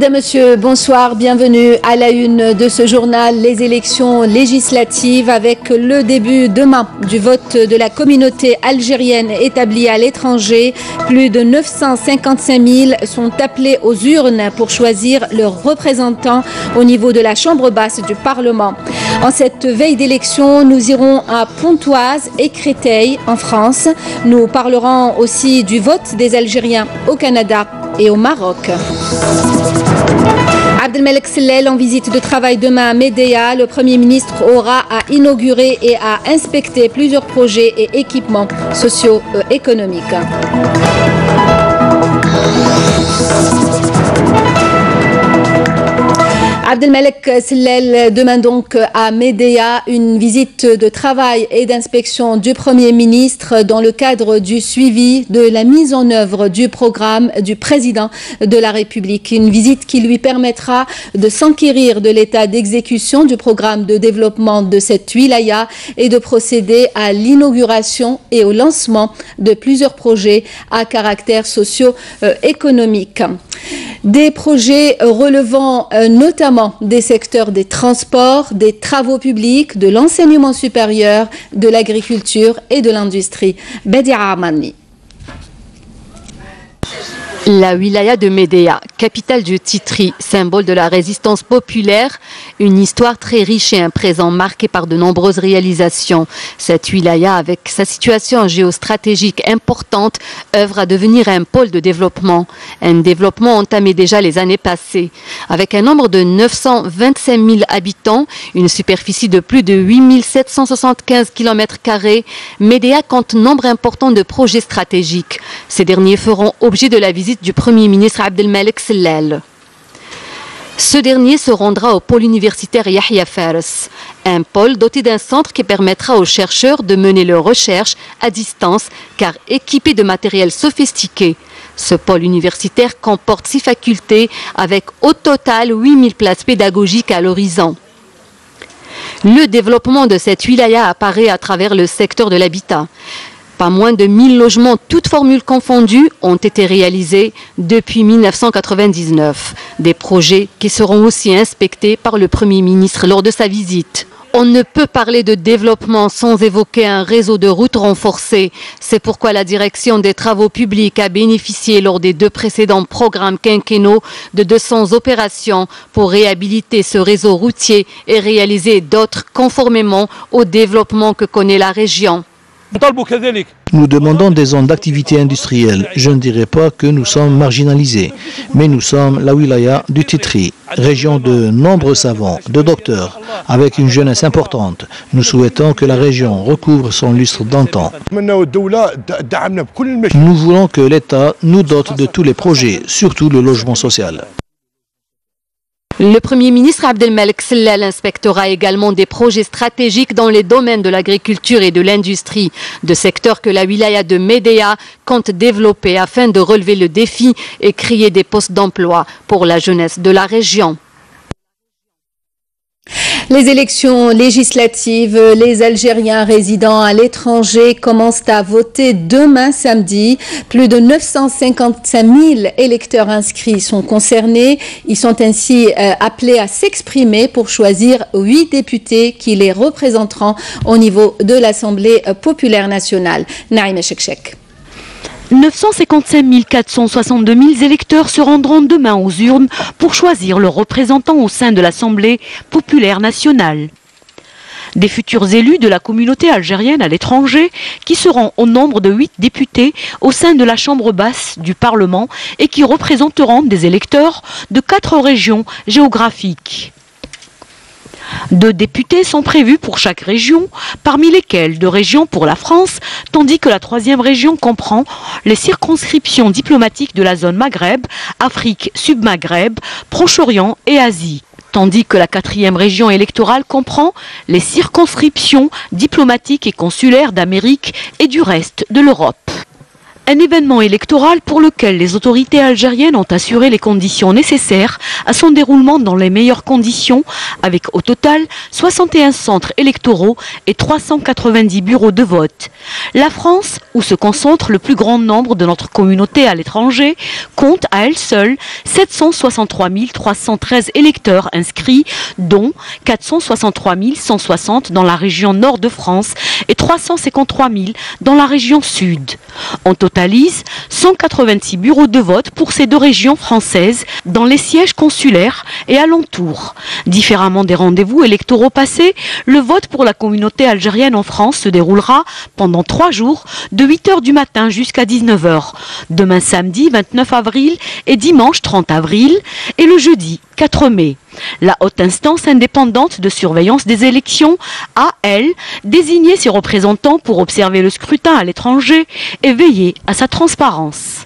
Mesdames, Messieurs, bonsoir, bienvenue à la une de ce journal, les élections législatives avec le début demain du vote de la communauté algérienne établie à l'étranger. Plus de 955 000 sont appelés aux urnes pour choisir leurs représentants au niveau de la chambre basse du Parlement. En cette veille d'élection, nous irons à Pontoise et Créteil en France. Nous parlerons aussi du vote des Algériens au Canada et au Maroc. Abdelmalek Sellel en visite de travail demain à Médéa. Le Premier ministre aura à inaugurer et à inspecter plusieurs projets et équipements socio-économiques. Abdelmalek Sellel demain donc à Médéa, une visite de travail et d'inspection du Premier ministre dans le cadre du suivi de la mise en œuvre du programme du président de la République. Une visite qui lui permettra de s'enquérir de l'état d'exécution du programme de développement de cette wilaya et de procéder à l'inauguration et au lancement de plusieurs projets à caractère socio-économique. Des projets relevant notamment des secteurs des transports, des travaux publics, de l'enseignement supérieur, de l'agriculture et de l'industrie. Bedia Armani. La wilaya de Médéa, capitale du Titri, symbole de la résistance populaire, une histoire très riche et un présent marqué par de nombreuses réalisations. Cette wilaya, avec sa situation géostratégique importante, œuvre à devenir un pôle de développement. Un développement entamé déjà les années passées. Avec un nombre de 925 000 habitants, une superficie de plus de 8 775 km², Médéa compte nombre important de projets stratégiques. Ces derniers feront objet de la visite du Premier ministre Abdelmalek Sellel. Ce dernier se rendra au pôle universitaire Yahya Fares, un pôle doté d'un centre qui permettra aux chercheurs de mener leurs recherches à distance car équipé de matériel sophistiqué. Ce pôle universitaire comporte 6 facultés avec au total 8000 places pédagogiques à l'horizon. Le développement de cette wilaya apparaît à travers le secteur de l'habitat. Pas moins de 1000 logements, toutes formules confondues, ont été réalisés depuis 1999. Des projets qui seront aussi inspectés par le Premier ministre lors de sa visite. On ne peut parler de développement sans évoquer un réseau de routes renforcé. C'est pourquoi la direction des travaux publics a bénéficié lors des 2 précédents programmes quinquennaux de 200 opérations pour réhabiliter ce réseau routier et réaliser d'autres conformément au développement que connaît la région. Nous demandons des zones d'activité industrielle. Je ne dirais pas que nous sommes marginalisés, mais nous sommes la wilaya du Titri, région de nombreux savants, de docteurs, avec une jeunesse importante. Nous souhaitons que la région recouvre son lustre d'antan. Nous voulons que l'État nous dote de tous les projets, surtout le logement social. Le Premier ministre Abdelmalek Sellel inspectera également des projets stratégiques dans les domaines de l'agriculture et de l'industrie, de secteurs que la wilaya de Médéa compte développer afin de relever le défi et créer des postes d'emploi pour la jeunesse de la région. Les élections législatives, les Algériens résidant à l'étranger commencent à voter demain samedi. Plus de 955 000 électeurs inscrits sont concernés. Ils sont ainsi appelés à s'exprimer pour choisir 8 députés qui les représenteront au niveau de l'Assemblée populaire nationale. Naïma Chekchek. 955 462 000 électeurs se rendront demain aux urnes pour choisir leurs représentants au sein de l'Assemblée populaire nationale. Des futurs élus de la communauté algérienne à l'étranger qui seront au nombre de 8 députés au sein de la Chambre basse du Parlement et qui représenteront des électeurs de 4 régions géographiques. 2 députés sont prévus pour chaque région, parmi lesquels 2 régions pour la France, tandis que la 3e région comprend les circonscriptions diplomatiques de la zone Maghreb, Afrique sub-Maghreb, Proche-Orient et Asie. Tandis que la 4e région électorale comprend les circonscriptions diplomatiques et consulaires d'Amérique et du reste de l'Europe. Un événement électoral pour lequel les autorités algériennes ont assuré les conditions nécessaires à son déroulement dans les meilleures conditions, avec au total 61 centres électoraux et 390 bureaux de vote. La France, où se concentre le plus grand nombre de notre communauté à l'étranger, compte à elle seule 763 313 électeurs inscrits, dont 463 160 dans la région nord de France et 353 000 dans la région sud. On totalise 186 bureaux de vote pour ces deux régions françaises dans les sièges consulaires et alentours. Différemment des rendez-vous électoraux passés, le vote pour la communauté algérienne en France se déroulera pendant 3 jours, de 8 h du matin jusqu'à 19 h. Demain samedi 29 avril et dimanche 30 avril et le jeudi 4 mai. La haute instance indépendante de surveillance des élections a, elle, désigné ses représentants pour observer le scrutin à l'étranger et veiller à sa transparence.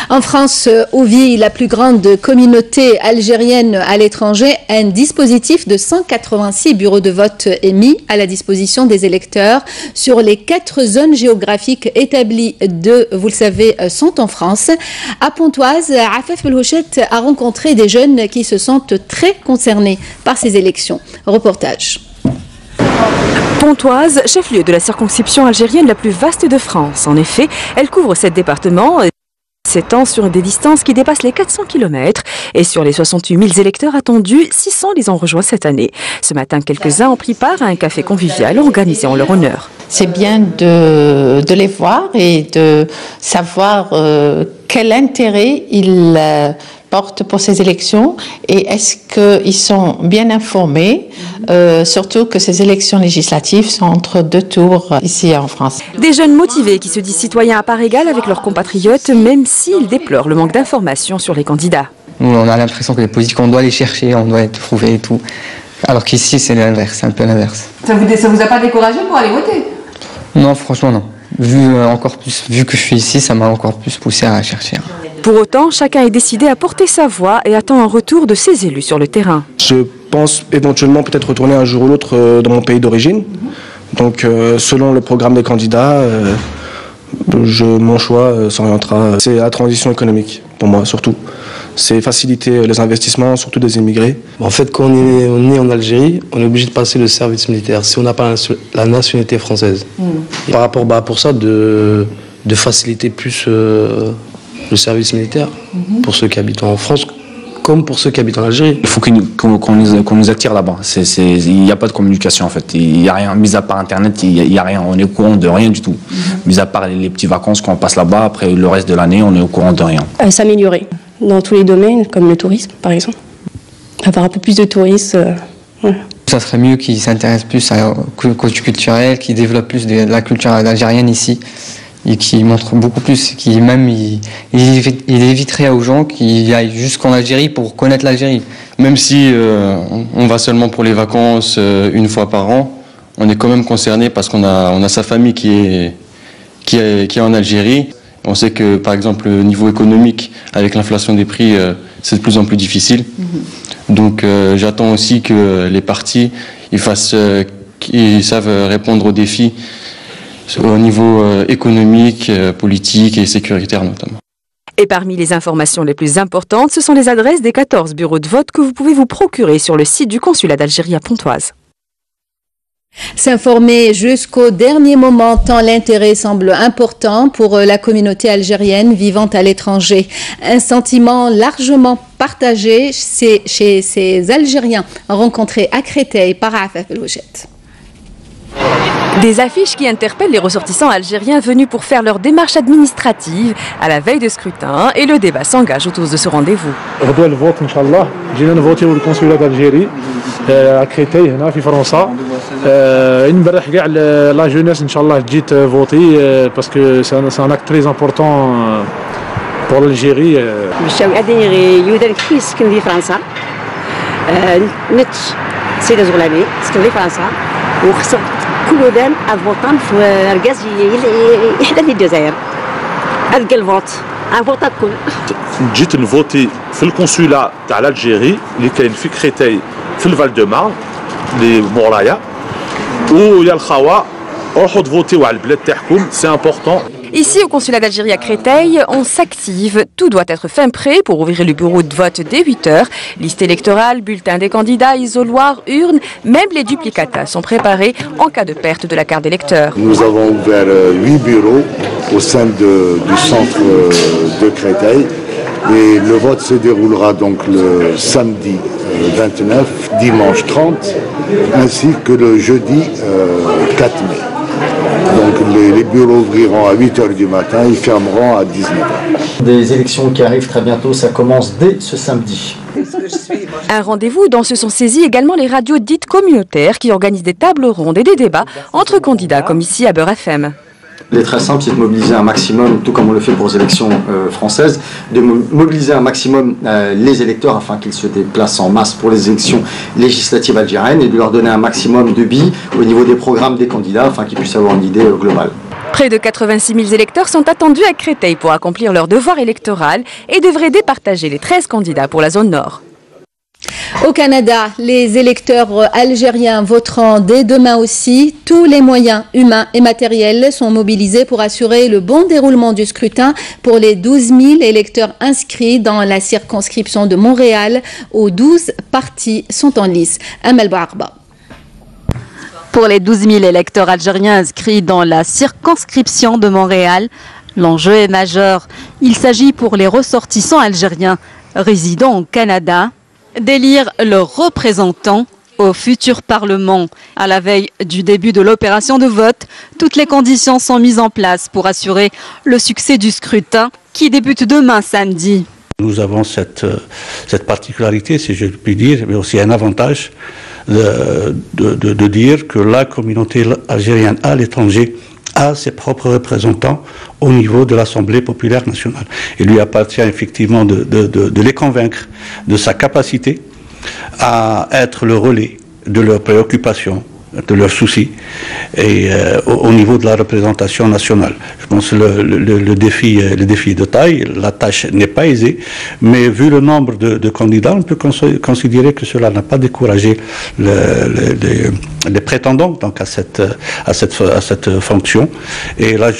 En France, où vit la plus grande communauté algérienne à l'étranger, un dispositif de 186 bureaux de vote est mis à la disposition des électeurs sur les 4 zones géographiques établies. 2, vous le savez, sont en France. À Pontoise, Afef Belhouchet a rencontré des jeunes qui se sentent très concernés par ces élections. Reportage. Pontoise, chef-lieu de la circonscription algérienne la plus vaste de France. En effet, elle couvre 7 départements, s'étend sur des distances qui dépassent les 400 km. Et sur les 68 000 électeurs attendus, 600 les ont rejoints cette année. Ce matin, quelques-uns ont pris part à un café convivial organisé en leur honneur. C'est bien de les voir et de savoir quel intérêt ils portent pour ces élections et est-ce qu'ils sont bien informés, surtout que ces élections législatives sont entre 2 tours ici en France. Des jeunes motivés qui se disent citoyens à part égale avec leurs compatriotes, même s'ils déplorent le manque d'informations sur les candidats. Nous, on a l'impression que les politiques, on doit les chercher, on doit les trouver et tout. Alors qu'ici, c'est l'inverse, c'est un peu l'inverse. Ça vous a pas découragé pour aller voter? Non, franchement, non. Vu que je suis ici, ça m'a encore plus poussé à chercher. Pour autant, chacun est décidé à porter sa voix et attend un retour de ses élus sur le terrain. Je pense éventuellement peut-être retourner un jour ou l'autre dans mon pays d'origine. Donc selon le programme des candidats, mon choix s'orientera. C'est la transition économique pour moi surtout. C'est faciliter les investissements, surtout des immigrés. En fait, quand on est né en Algérie, on est obligé de passer le service militaire si on n'a pas la nationalité française. Par rapport pour ça, de faciliter plus le service militaire pour ceux qui habitent en France comme pour ceux qui habitent en Algérie. Il faut qu'on nous attire là-bas. Il n'y a pas de communication en fait. Il n'y a rien, mis à part Internet, il n'y a rien. On est au courant de rien du tout. Mis à part les petites vacances qu'on passe là-bas, après le reste de l'année, on est au courant de rien. S'améliorer dans tous les domaines, comme le tourisme par exemple. Avoir un peu plus de touristes. Ça serait mieux qu'ils s'intéressent plus au côté culturel, qu'ils développent plus de la culture algérienne ici. Et qui montre beaucoup plus, qui même il éviterait aux gens qui aillent jusqu'en Algérie pour connaître l'Algérie. Même si on va seulement pour les vacances une fois par an, on est quand même concerné parce qu'on a sa famille qui est en Algérie. On sait que par exemple le niveau économique avec l'inflation des prix c'est de plus en plus difficile. Donc j'attends aussi que les partis ils savent répondre aux défis au niveau économique, politique et sécuritaire notamment. Et parmi les informations les plus importantes, ce sont les adresses des 14 bureaux de vote que vous pouvez vous procurer sur le site du consulat d'Algérie à Pontoise. S'informer jusqu'au dernier moment tant l'intérêt semble important pour la communauté algérienne vivant à l'étranger. Un sentiment largement partagé chez ces Algériens rencontrés à Créteil par Afef Belhouchet. Des affiches qui interpellent les ressortissants algériens venus pour faire leur démarche administrative à la veille de scrutin et le débat s'engage autour de ce rendez-vous. غدوة الفوت إن شاء الله جينا نفوتيو الكونسولا d'Algérie à Créteil هنا في فرنسا نبرح كاع لا جونيس إن شاء الله جيت فوتي parce que c'est un acte très important pour l'Algérie. مشاو قاعدين يودر كيف سكن في فرنسا نت سيدة زغلامي سكن في فرنسا وخصو كل دام افوطان في ركاز يحدى في الجزائر هذاك الفوت افوطا كل جيت نفوتي في الكونسولا تاع الجيري اللي كاين في كريتاي في الفال دو مار اللي مورايا ويا الخوا C'est important. Ici, au consulat d'Algérie à Créteil, on s'active. Tout doit être fin prêt pour ouvrir le bureau de vote dès 8 h. Liste électorale, bulletin des candidats, isoloir, urne, même les duplicata sont préparés en cas de perte de la carte d'électeur. Nous avons ouvert 8 bureaux au sein du centre de Créteil. Et le vote se déroulera donc le samedi 29, dimanche 30, ainsi que le jeudi 4 mai. Donc les bureaux ouvriront à 8 h du matin et fermeront à 19 h. Des élections qui arrivent très bientôt, ça commence dès ce samedi. Un rendez-vous dont se sont saisis également les radios dites communautaires qui organisent des tables rondes et des débats entre candidats comme ici à Beurre FM. Il est très simple, c'est de mobiliser un maximum, tout comme on le fait pour les élections françaises, de mobiliser un maximum les électeurs afin qu'ils se déplacent en masse pour les élections législatives algériennes et de leur donner un maximum de billes au niveau des programmes des candidats afin qu'ils puissent avoir une idée globale. Près de 86 000 électeurs sont attendus à Créteil pour accomplir leur devoir électoral et devraient départager les 13 candidats pour la zone nord. Au Canada, les électeurs algériens voteront dès demain aussi. Tous les moyens humains et matériels sont mobilisés pour assurer le bon déroulement du scrutin pour les 12 000 électeurs inscrits dans la circonscription de Montréal, où 12 partis sont en lice. Amel Bouarba. Pour les 12 000 électeurs algériens inscrits dans la circonscription de Montréal, l'enjeu est majeur. Il s'agit pour les ressortissants algériens résidant au Canada d'élire leurs représentants au futur Parlement. À la veille du début de l'opération de vote, toutes les conditions sont mises en place pour assurer le succès du scrutin qui débute demain samedi. Nous avons cette particularité, si je puis dire, mais aussi un avantage de dire que la communauté algérienne à l'étranger a ses propres représentants au niveau de l'Assemblée populaire nationale. Il lui appartient effectivement de les convaincre de sa capacité à être le relais de leurs préoccupations, de leurs soucis, et au niveau de la représentation nationale. Je pense que le défi est de taille, la tâche n'est pas aisée, mais vu le nombre de candidats, on peut considérer que cela n'a pas découragé les prétendants donc à cette fonction. Et là,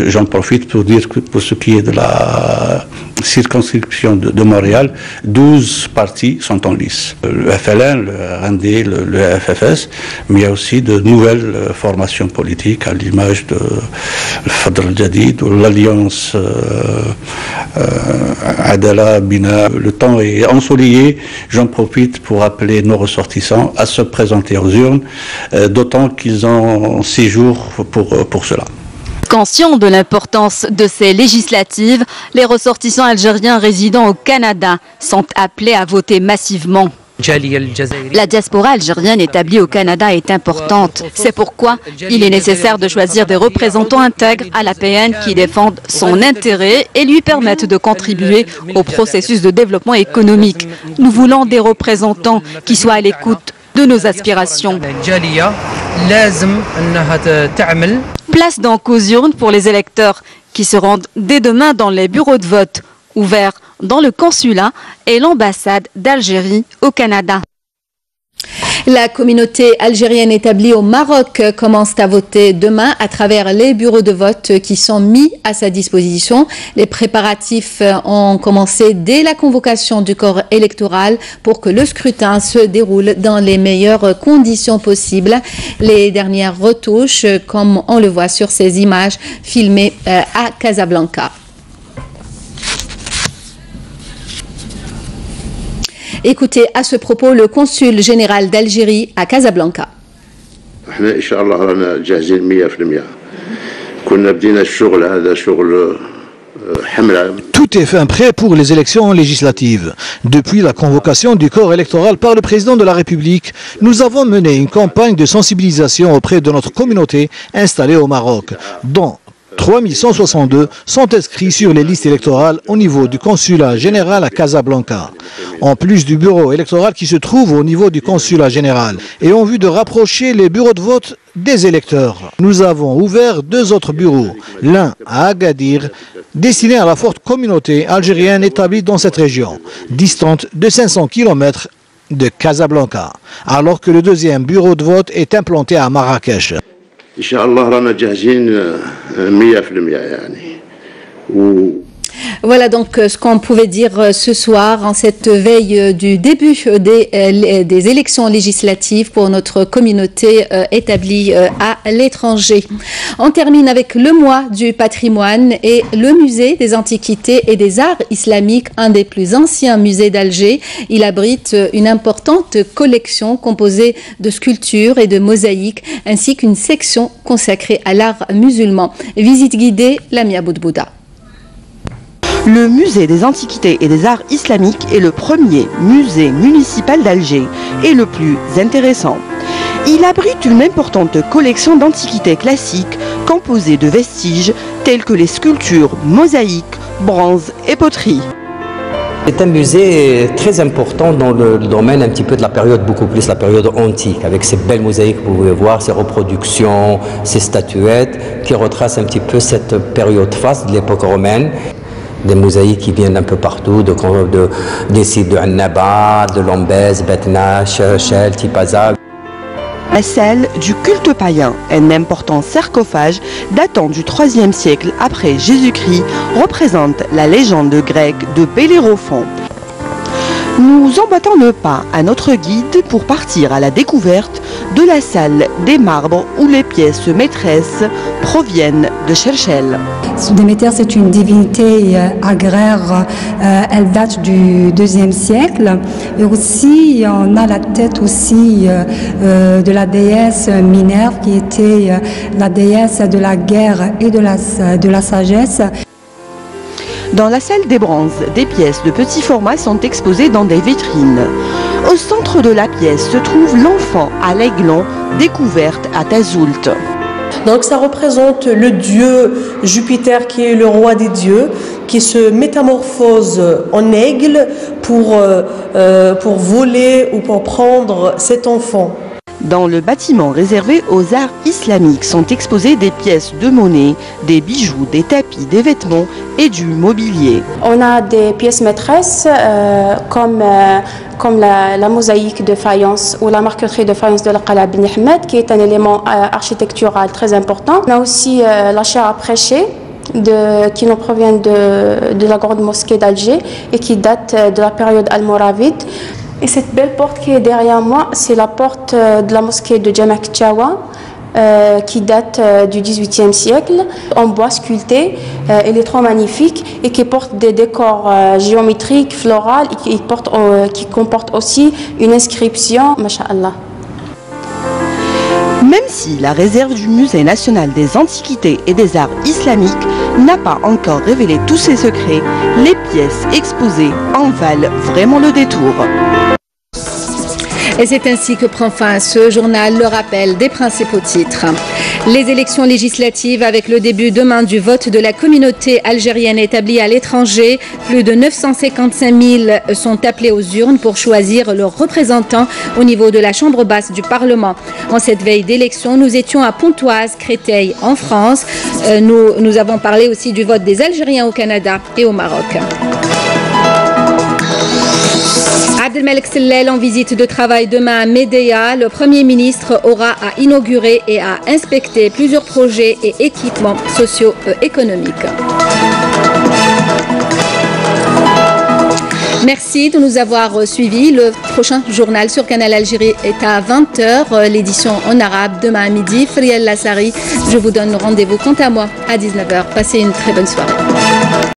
j'en profite pour dire que pour ce qui est de la circonscription de Montréal, 12 partis sont en lice. Le FLN, le RND, le FFS, mais il y a aussi de nouvelles formations politiques à l'image de Fadr al-Jadid ou l'Alliance Adala Bina. Le temps est ensoleillé, j'en profite pour appeler nos ressortissants à se présenter aux urnes, d'autant qu'ils ont 6 jours pour cela. Conscients de l'importance de ces législatives, les ressortissants algériens résidant au Canada sont appelés à voter massivement. La diaspora algérienne établie au Canada est importante. C'est pourquoi il est nécessaire de choisir des représentants intègres à l'APN qui défendent son intérêt et lui permettent de contribuer au processus de développement économique. Nous voulons des représentants qui soient à l'écoute de nos aspirations. Place donc aux urnes pour les électeurs qui se rendent dès demain dans les bureaux de vote ouverts dans le consulat et l'ambassade d'Algérie au Canada. La communauté algérienne établie au Maroc commence à voter demain à travers les bureaux de vote qui sont mis à sa disposition. Les préparatifs ont commencé dès la convocation du corps électoral pour que le scrutin se déroule dans les meilleures conditions possibles. Les dernières retouches, comme on le voit sur ces images filmées à Casablanca. Écoutez à ce propos le consul général d'Algérie à Casablanca. Tout est fin prêt pour les élections législatives. Depuis la convocation du corps électoral par le président de la République, nous avons mené une campagne de sensibilisation auprès de notre communauté installée au Maroc, dont 3162 sont inscrits sur les listes électorales au niveau du consulat général à Casablanca, en plus du bureau électoral qui se trouve au niveau du consulat général, et en vue de rapprocher les bureaux de vote des électeurs. Nous avons ouvert 2 autres bureaux, l'un à Agadir, destiné à la forte communauté algérienne établie dans cette région, distante de 500 km de Casablanca, alors que le deuxième bureau de vote est implanté à Marrakech. ان شاء الله رانا جاهزين 100% يعني. Voilà donc ce qu'on pouvait dire ce soir en cette veille du début des élections législatives pour notre communauté établie à l'étranger. On termine avec le mois du patrimoine et le musée des antiquités et des arts islamiques, un des plus anciens musées d'Alger. Il abrite une importante collection composée de sculptures et de mosaïques ainsi qu'une section consacrée à l'art musulman. Visite guidée, Lamia Boudbouda. Le musée des antiquités et des arts islamiques est le premier musée municipal d'Alger et le plus intéressant. Il abrite une importante collection d'antiquités classiques composée de vestiges tels que les sculptures, mosaïques, bronzes et poteries. C'est un musée très important dans le domaine un petit peu de la période, beaucoup plus la période antique, avec ces belles mosaïques que vous pouvez voir, ces reproductions, ces statuettes qui retracent un petit peu cette période faste de l'époque romaine. Des mosaïques qui viennent un peu partout, des sites de Annaba, de Lombez, Betna, Cherchel, Tipaza. La salle du culte païen, un important sarcophage datant du IIIe siècle après Jésus-Christ, représente la légende grecque de Bellérophon. Nous emboîtons le pas à notre guide pour partir à la découverte de la salle des marbres où les pièces maîtresses proviennent de Cherchel. Déméter, c'est une divinité agraire, elle date du IIe siècle. Et aussi, on a la tête aussi de la déesse Minerve, qui était la déesse de la guerre et de la sagesse. Dans la salle des bronzes, des pièces de petit format sont exposées dans des vitrines. Au centre de la pièce se trouve l'enfant à l'aiglon, découverte à Tazoult. Donc ça représente le dieu Jupiter qui est le roi des dieux, qui se métamorphose en aigle pour voler ou pour prendre cet enfant. Dans le bâtiment réservé aux arts islamiques sont exposées des pièces de monnaie, des bijoux, des tapis, des vêtements et du mobilier. On a des pièces maîtresses comme la mosaïque de faïence ou la marqueterie de faïence de l'Aqala bin Ahmed, qui est un élément architectural très important. On a aussi la chaire à prêcher qui nous provient de la grande mosquée d'Alger et qui date de la période almoravide. Et cette belle porte qui est derrière moi, c'est la porte de la mosquée de Jamak Tchawa, qui date du XVIIIe siècle, en bois sculpté. Elle est trop magnifique et qui porte des décors géométriques, floraux, et qui comporte aussi une inscription, Masha'Allah. Même si la réserve du Musée national des antiquités et des arts islamiques n'a pas encore révélé tous ses secrets, les pièces exposées en valent vraiment le détour. Et c'est ainsi que prend fin ce journal, le rappel des principaux titres. Les élections législatives avec le début demain du vote de la communauté algérienne établie à l'étranger. Plus de 955 000 sont appelés aux urnes pour choisir leurs représentants au niveau de la Chambre basse du Parlement. En cette veille d'élection, nous étions à Pontoise, Créteil en France. Nous avons parlé aussi du vote des Algériens au Canada et au Maroc. Abdelmalek Sellel en visite de travail demain à Médéa. Le Premier ministre aura à inaugurer et à inspecter plusieurs projets et équipements socio-économiques. Merci de nous avoir suivis. Le prochain journal sur Canal Algérie est à 20h. L'édition en arabe demain à midi. Friel Lassari, je vous donne rendez-vous quant à moi à 19h. Passez une très bonne soirée.